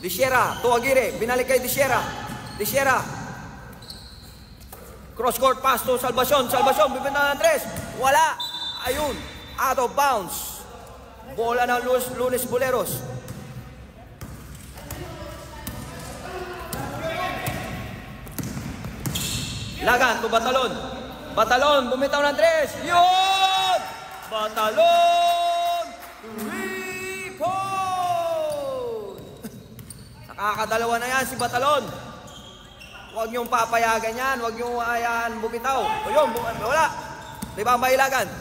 Disiera, to Aguirre. Binalik kay Disiera. Disiera. Cross court pass to Salvacion. Salvacion, bibenta ng 3. Wala. Ayun. Out of bounds. Bola ng Lunes Boleros. Lagan to Batalon. Batalon, bumitaw ng 3. Yun! Batalon! 3-point! Nakakadalawa na yan si Batalon. Huwag niyong papayagan yan. Huwag niyong ayahan bumitaw. O yun, wala. Diba ba Ilagan?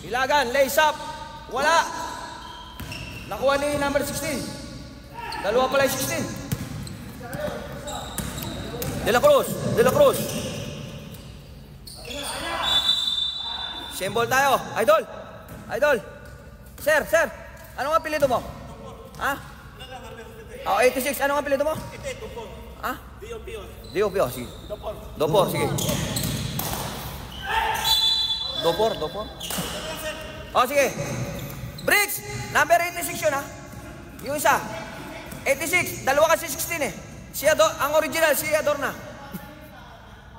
Ilagan, lace up. Wala. Nakuha ni number 16. Dalawa pala yung 16. De La Cruz. De La Cruz. Symbol tayo. Idol. Idol. Sir, sir. Anong apelido mo? Ha? Oh, 86. Anong apelido mo? Ha? Dio. Sige. Dopor, sige. Dopor. Oh, sige. Briggs. Number 86 yun, ha? Yung isa. 86. Dalawa kasi 16 eh. Ang original, si Adorna.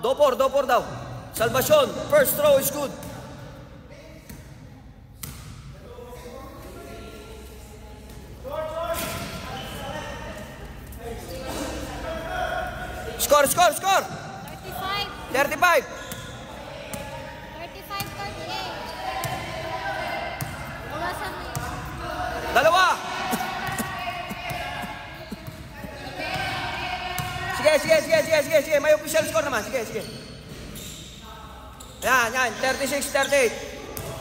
Dopor daw. Salvacion, first throw is good. Score. 35. 35-38. Dalawa. Sige. May official score naman. Sige. Yan. 36-38.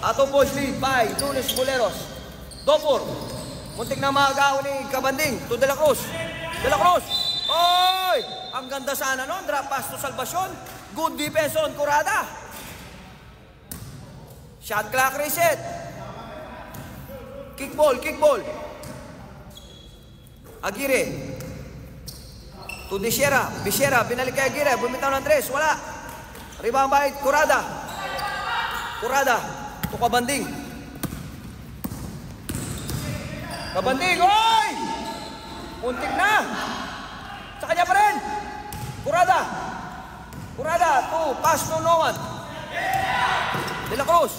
Ato points lead by Lunes Boleros. Dopor. Muntik na magaw ni Cabanding to De La Cruz. De La Cruz. Oy! Ang ganda sana nun. Drop pass to Salvacion. Good defense on Curada. Shot clock reset. Kickball. Aguirre. To Disiera, binalik kay Aguirre, bumitaw ng 3, wala. Rebound by Curada, to Cabanding. Oy! Muntik na! Sa kanya pa rin! Curada, to pass to no one. De La Cruz.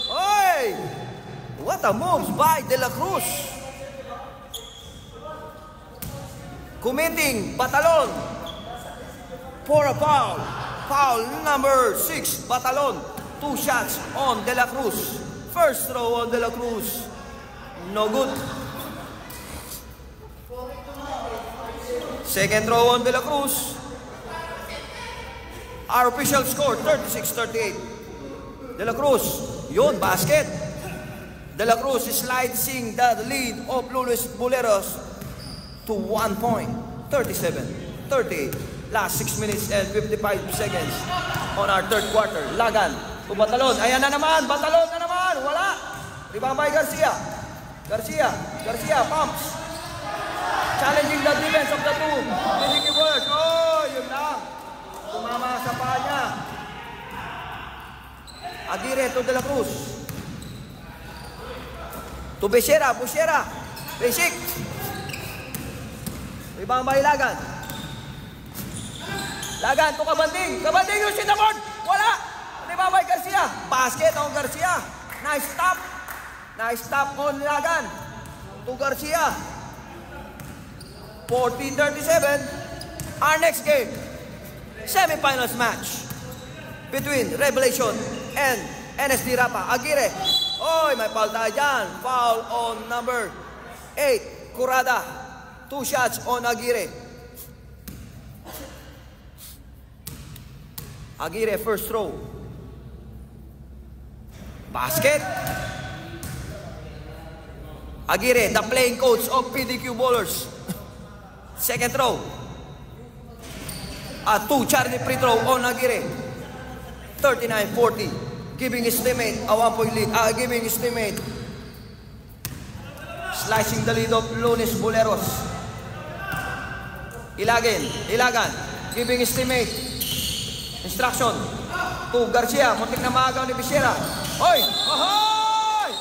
Oy! What a moves by De La Cruz. Committing Batalon for a foul. Foul number 6, Batalon. 2 shots on De La Cruz. First throw on De La Cruz. No good. Second throw on De La Cruz. Our official score, 36-38. De La Cruz, yun, basket. De La Cruz is sliding the lead of Lunes Boleros to 1 point, 37-38. Last 6 minutes and 55 seconds on our third quarter. Lagan to Batalon. Ayan na naman, Batalon na naman. Wala. Rebound by Garcia, pumps. Challenging the defense of the two. Piniki work. Oh, yun lang. Tumama sa paa niya. Aguirre to De La Cruz. To Busiera. Basic. Rebound by Lagan to Cabanding yung sinabon. Wala. Rebound by Garcia. Basket on Garcia. Nice stop on Lagan to Garcia. 14-37. Our next game, semifinals match between Revelation and NSD Rapa. Aguirre. Oy, may foul tayo dyan. Foul on number 8, Curada. 2 shots on Aguirre. Aguirre, first throw. Basket. Aguirre, the playing coach of PDQ Bowlers. Second throw. 2 charity free throw on Aguirre. 39-40. Giving his teammate a 1-point lead. Giving his teammate. Slicing the lead of Lunes Boleros. Ilagan. Giving his teammate instruction to Garcia. Muntik na maagaw ni Busiera. Oy! Ahoy!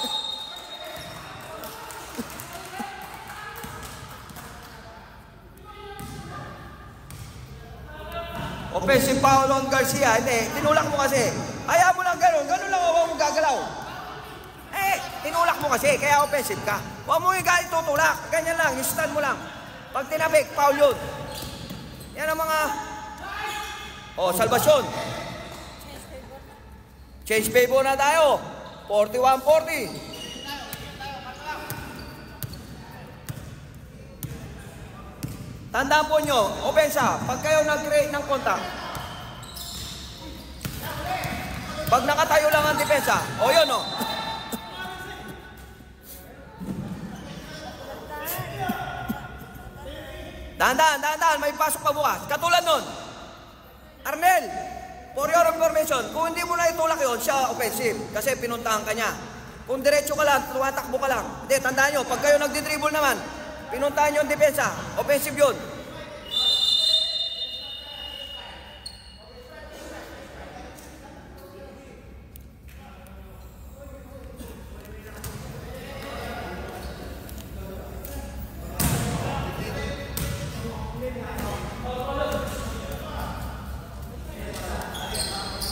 Offensive foul on Garcia. Hindi, tinulak mo kasi. Ayaw mo lang ganun. Ganun lang ako mong gagalaw. Eh, tinulak mo kasi, kaya offensive ka. Huwag mo yung tutulak. Ganyan lang, yung stand mo lang. Pag tinabik, foul yun. Yan ang mga... Oh, salvasyon. Change favor na tayo. 41-40. Tandaan po nyo, opensa, pag kayo nag-create ng contact, pag nakatayo lang ang depensa, o yun o. Dahan-dahan, may pasok pa bukas. Katulad nun, Arnel, for your information, kung hindi mo na itulak yun, siya offensive, kasi pinuntahan ka niya. Kung diretso ka lang, tumatakbo ka lang. Hindi, tandaan nyo, pag kayo nagdi-dribble naman, pinuntahan nyo ang depensa, offensive yun.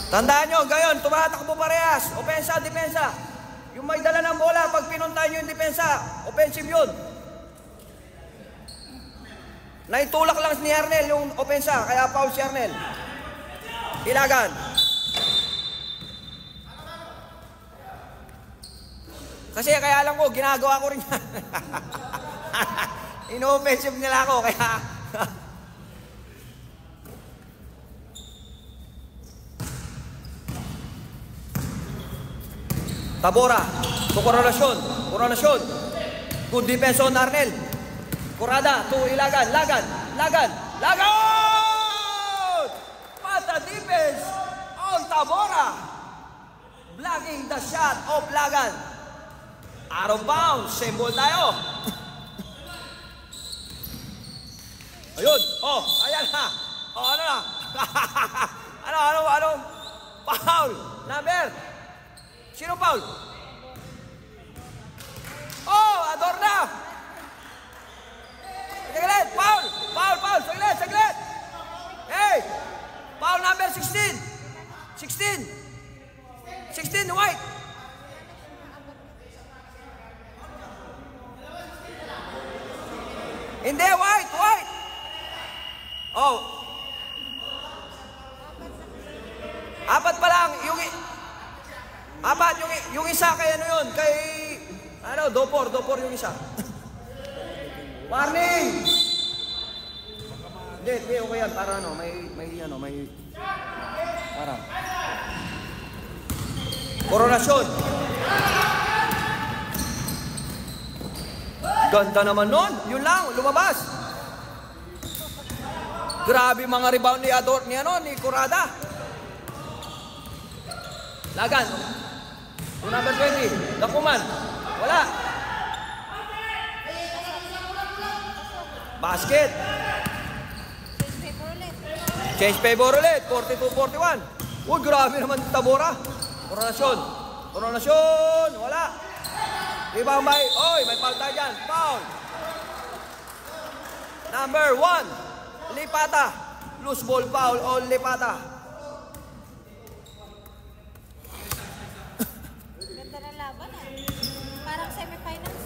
Tandaan nyo, gayon, tumatakbo parehas. Opensa, depensa. Yung may dala ng bola, pag pinuntahan nyo yung depensa, offensive yun. Naitulak lang ni Arnel yung opensa, kaya foul si Arnel. Ilagan. Kasi kaya lang ko, ginagawa ko rin yan. Ino-offensive nila ako, kaya... Tabora, to Coronasyon. Good defense on Arnel. Corrada, to Ilagan, Lagan! What a defense on Tabora. Blocking the shot of Lagan. Out of bounds, same ball tayo. Ayun, oh, ayan na. Oh, ano na? Ano? Foul, number. Sino foul? Oh, Adorna! Saglit, foul! Saglit! Hey! Foul number 16! 16, white! Hindi, white! Oh! Apat pa lang, yung isa kay ano yun, kay Dopor yung isa. Warning! Hindi, okay yan, para may parang Coronasyon. Ganda naman nun, yun lang, lumabas. Grabe mga rebound ni Corrada. Lagan. Number 20, Dakuman. Wala. Basket. Change favor ulit. 42-41. Uy, grabe naman Tabora. Coronasyon. Wala. Rebound by. Oy, may foul tayo dyan. Foul. Number 1, Lipata. Loose ball foul on Lipata.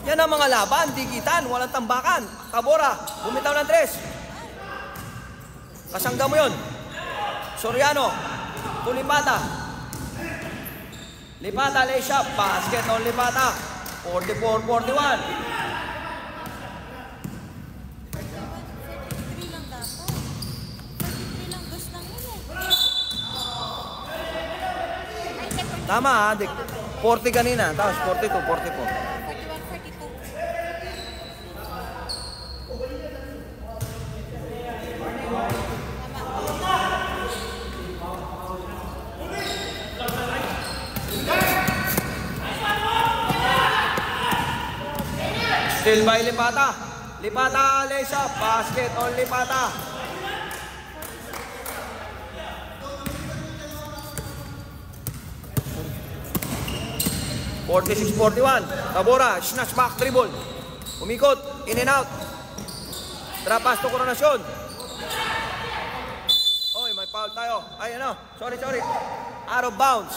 Yan ang mga laban, digitan, walang tambakan. Tabora, bumitaw ng 3. Kasangga mo yun. Soriano, to Lipata. Lipata, lay shot, basket on Lipata. 44-41. Tama ha, 40 kanina, tapos 42-44. Still by Lipata. Lipata, Alesa, basket on Lipata. (46-41). Tabora, snatch back dribble. Umikot, in and out. Trap pass to Coronasyon. Oy, may foul tayo. Ay, ano, sorry. Out of bounds.